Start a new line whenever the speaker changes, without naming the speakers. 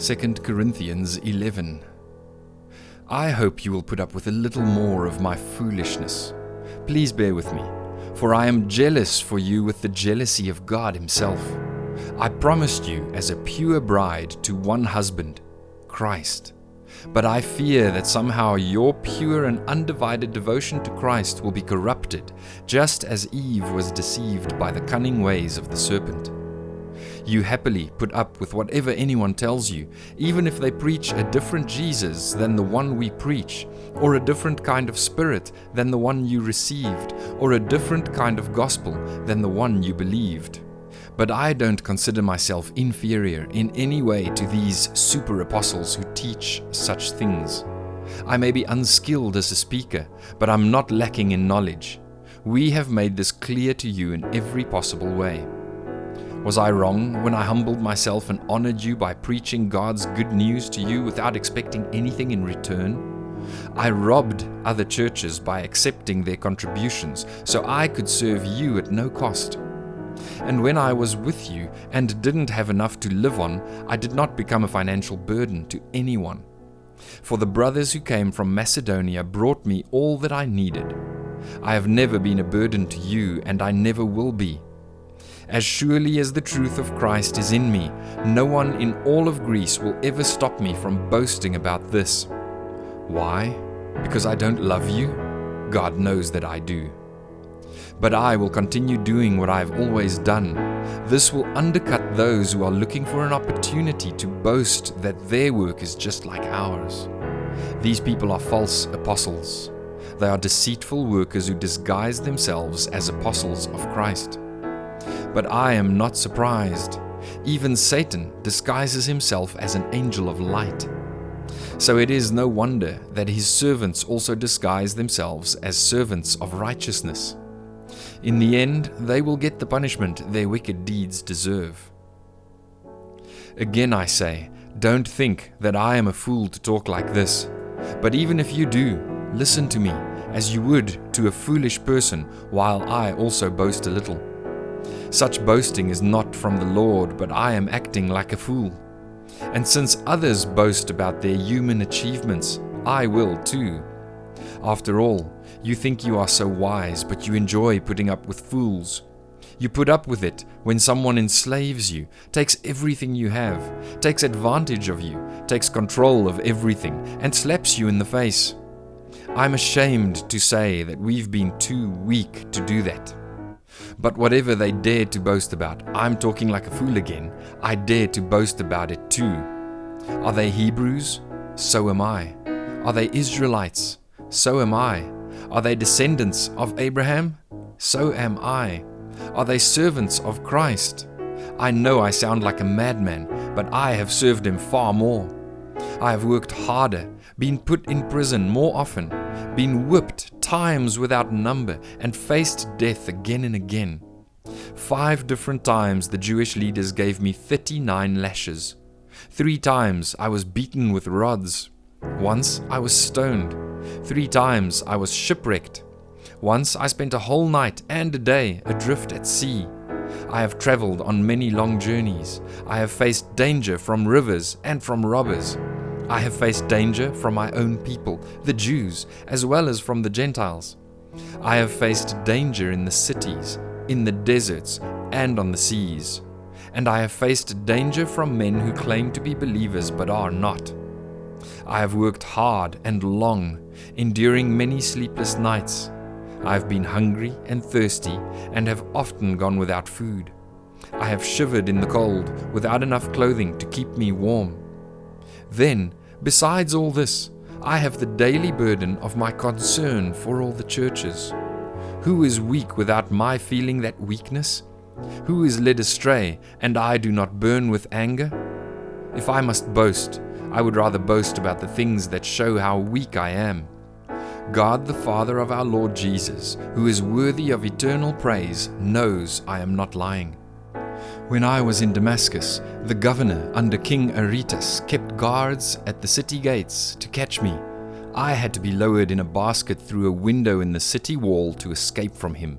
2 Corinthians 11. I hope you will put up with a little more of my foolishness. Please bear with me, for I am jealous for you with the jealousy of God Himself. I promised you as a pure bride to one husband, Christ. But I fear that somehow your pure and undivided devotion to Christ will be corrupted, just as Eve was deceived by the cunning ways of the serpent. You happily put up with whatever anyone tells you, even if they preach a different Jesus than the one we preach, or a different kind of spirit than the one you received, or a different kind of gospel than the one you believed. But I don't consider myself inferior in any way to these super apostles who teach such things. I may be unskilled as a speaker, but I'm not lacking in knowledge. We have made this clear to you in every possible way. Was I wrong when I humbled myself and honored you by preaching God's good news to you without expecting anything in return? I robbed other churches by accepting their contributions so I could serve you at no cost. And when I was with you and didn't have enough to live on, I did not become a financial burden to anyone. For the brothers who came from Macedonia brought me all that I needed. I have never been a burden to you, and I never will be. As surely as the truth of Christ is in me, no one in all of Greece will ever stop me from boasting about this. Why? Because I don't love you? God knows that I do. But I will continue doing what I have always done. This will undercut those who are looking for an opportunity to boast that their work is just like ours. These people are false apostles. They are deceitful workers who disguise themselves as apostles of Christ. But I am not surprised. Even Satan disguises himself as an angel of light. So it is no wonder that his servants also disguise themselves as servants of righteousness. In the end, they will get the punishment their wicked deeds deserve. Again I say, don't think that I am a fool to talk like this. But even if you do, listen to me, as you would to a foolish person, while I also boast a little. Such boasting is not from the Lord, but I am acting like a fool. And since others boast about their human achievements, I will too. After all, you think you are so wise, but you enjoy putting up with fools. You put up with it when someone enslaves you, takes everything you have, takes advantage of you, takes control of everything, and slaps you in the face. I'm ashamed to say that we've been too weak to do that. But whatever they dare to boast about, I'm talking like a fool again, I dare to boast about it too. Are they Hebrews? So am I. Are they Israelites? So am I. Are they descendants of Abraham? So am I. Are they servants of Christ? I know I sound like a madman, but I have served Him far more. I have worked harder, been put in prison more often, been whipped times without number, and faced death again and again. 5 different times the Jewish leaders gave me 39 lashes. 3 times I was beaten with rods. Once I was stoned. 3 times I was shipwrecked. Once I spent a whole night and a day adrift at sea. I have traveled on many long journeys. I have faced danger from rivers and from robbers. I have faced danger from my own people, the Jews, as well as from the Gentiles. I have faced danger in the cities, in the deserts, and on the seas. And I have faced danger from men who claim to be believers but are not. I have worked hard and long, enduring many sleepless nights. I have been hungry and thirsty, and have often gone without food. I have shivered in the cold, without enough clothing to keep me warm. Then, besides all this, I have the daily burden of my concern for all the churches. Who is weak without my feeling that weakness? Who is led astray, and I do not burn with anger? If I must boast, I would rather boast about the things that show how weak I am. God the Father of our Lord Jesus, who is worthy of eternal praise, knows I am not lying. When I was in Damascus, the governor under King Aretas kept guards at the city gates to catch me. I had to be lowered in a basket through a window in the city wall to escape from him.